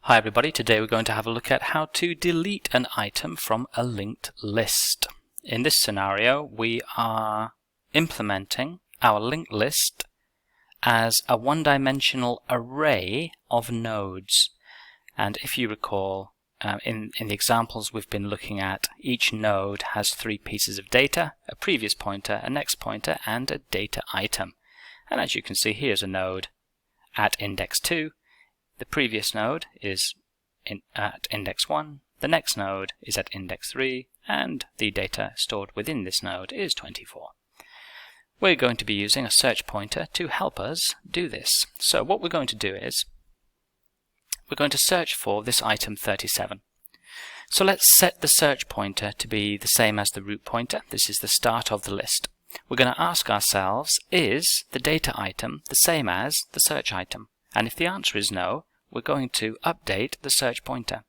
Hi everybody, today we're going to have a look at how to delete an item from a linked list. In this scenario, we are implementing our linked list as a one-dimensional array of nodes. And if you recall, in the examples we've been looking at, each node has three pieces of data: a previous pointer, a next pointer, and a data item. And as you can see, here's a node at index 2. The previous node is at index 1, the next node is at index 3, and the data stored within this node is 24. We're going to be using a search pointer to help us do this. So what we're going to do is, we're going to search for this item 37. So let's set the search pointer to be the same as the root pointer. This is the start of the list. We're going to ask ourselves, is the data item the same as the search item? And if the answer is no, we're going to update the search pointer.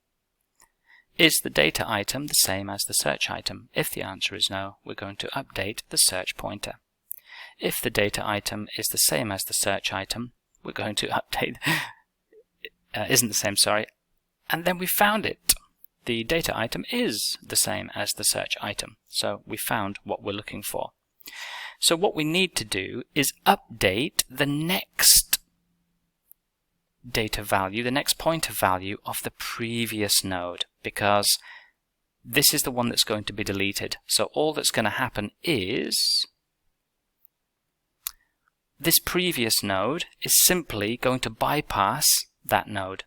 Is the data item the same as the search item? If the answer is no, we're going to update the search pointer. If the data item is the same as the search item, we're going to update, isn't the same, sorry, and then we found it. The data item is the same as the search item, so we found what we're looking for. So what we need to do is update the next data value, the next pointer value of the previous node, because this is the one that's going to be deleted. So all that's going to happen is this previous node is simply going to bypass that node.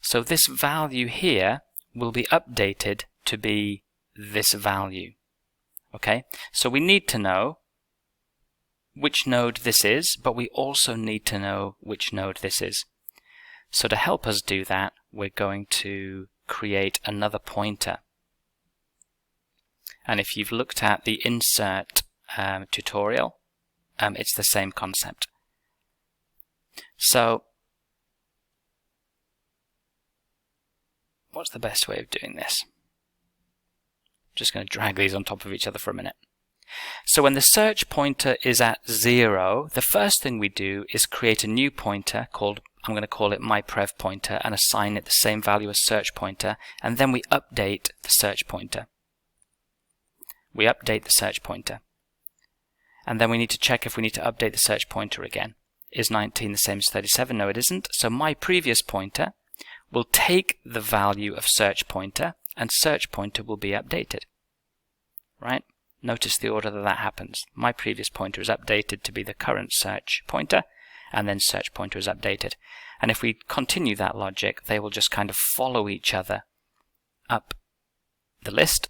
So this value here will be updated to be this value. Okay, so we need to know which node this is, but we also need to know which node this is. So to help us do that, we're going to create another pointer. And if you've looked at the insert tutorial, it's the same concept. So what's the best way of doing this? Just going to drag these on top of each other for a minute. So when the search pointer is at 0, the first thing we do is create a new pointer called, I'm going to call it myPrev pointer, and assign it the same value as search pointer, and then we update the search pointer. We update the search pointer. And then we need to check if we need to update the search pointer again. Is 19 the same as 37? No, it isn't. So my previous pointer will take the value of search pointer, and search pointer will be updated. Right? Notice the order that happens. My previous pointer is updated to be the current search pointer, and then search pointer is updated. And if we continue that logic, they will just kind of follow each other up the list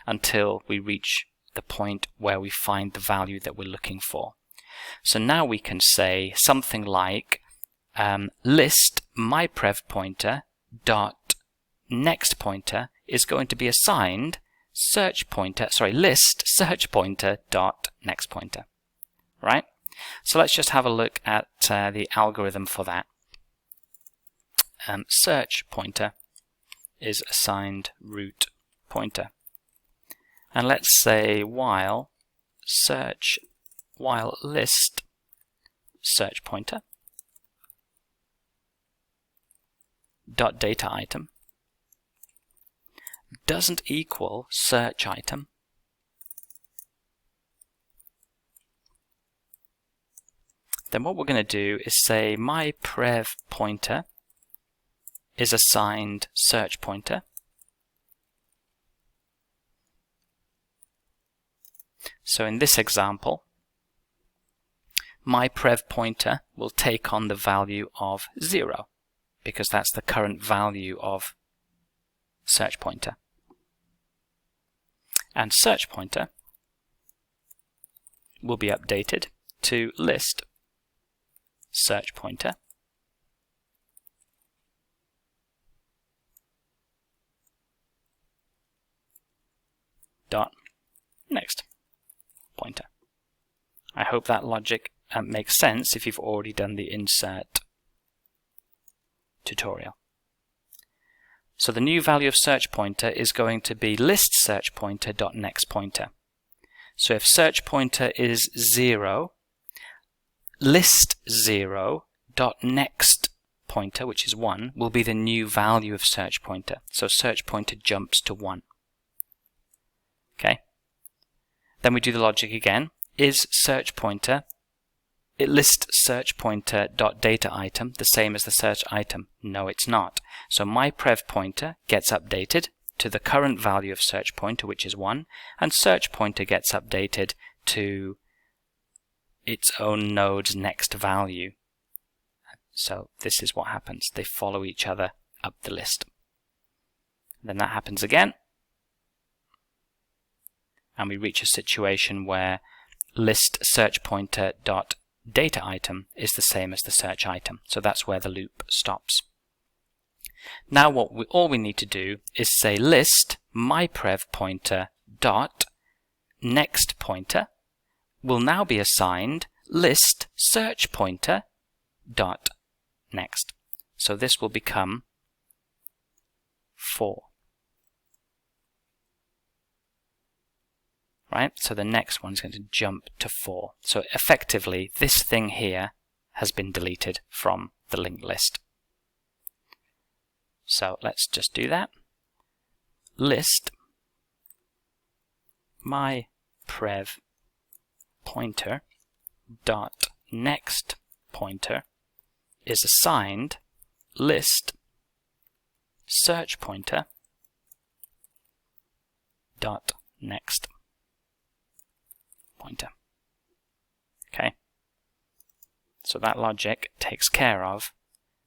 until we reach the point where we find the value that we're looking for. So now we can say something like list myPrev pointer dot next pointer is going to be assigned list search pointer dot next pointer. Right? So let's just have a look at the algorithm for that. Search pointer is assigned root pointer. And let's say while list search pointer dot data item doesn't equal search item, then what we're going to do is say myPrev pointer is assigned search pointer. So in this example, myPrev pointer will take on the value of 0, because that's the current value of search pointer. And search pointer will be updated to list search pointer dot next pointer. I hope that logic makes sense if you've already done the insert tutorial. So the new value of search pointer is going to be list search pointer dot next pointer. So if search pointer is 0, list 0 dot next pointer, which is 1, will be the new value of search pointer. So search pointer jumps to 1. Okay. Then we do the logic again. Is search pointer, it lists search pointer dot data item the same as the search item? No, it's not. So my prev pointer gets updated to the current value of search pointer, which is 1, and search pointer gets updated to its own node's next value. So this is what happens. They follow each other up the list. Then that happens again. And we reach a situation where list search pointer dot data item is the same as the search item. So that's where the loop stops. Now all we need to do is say list myPrev pointer dot next pointer will now be assigned list search pointer dot next. So this will become 4. Right? So the next one's going to jump to 4. So effectively, this thing here has been deleted from the linked list. So let's just do that. List myPrev pointer dot next pointer is assigned list search pointer dot next pointer. Okay, so that logic takes care of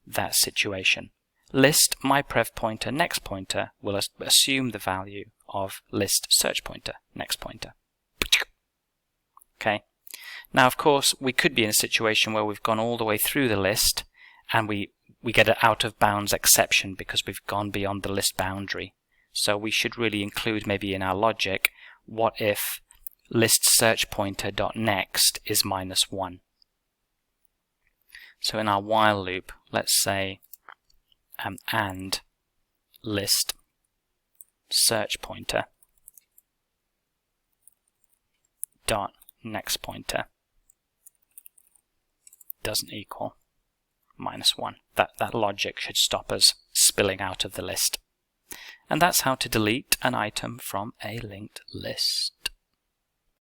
that situation. List myPrev pointer next pointer will assume the value of list search pointer next pointer. Okay. Now, of course, we could be in a situation where we've gone all the way through the list and we get an out of bounds exception because we've gone beyond the list boundary. So we should really include maybe in our logic, what if list search pointer dot next is -1. So in our while loop, let's say and list search pointer dot next pointer doesn't equal -1. That logic should stop us spilling out of the list. And that's how to delete an item from a linked list.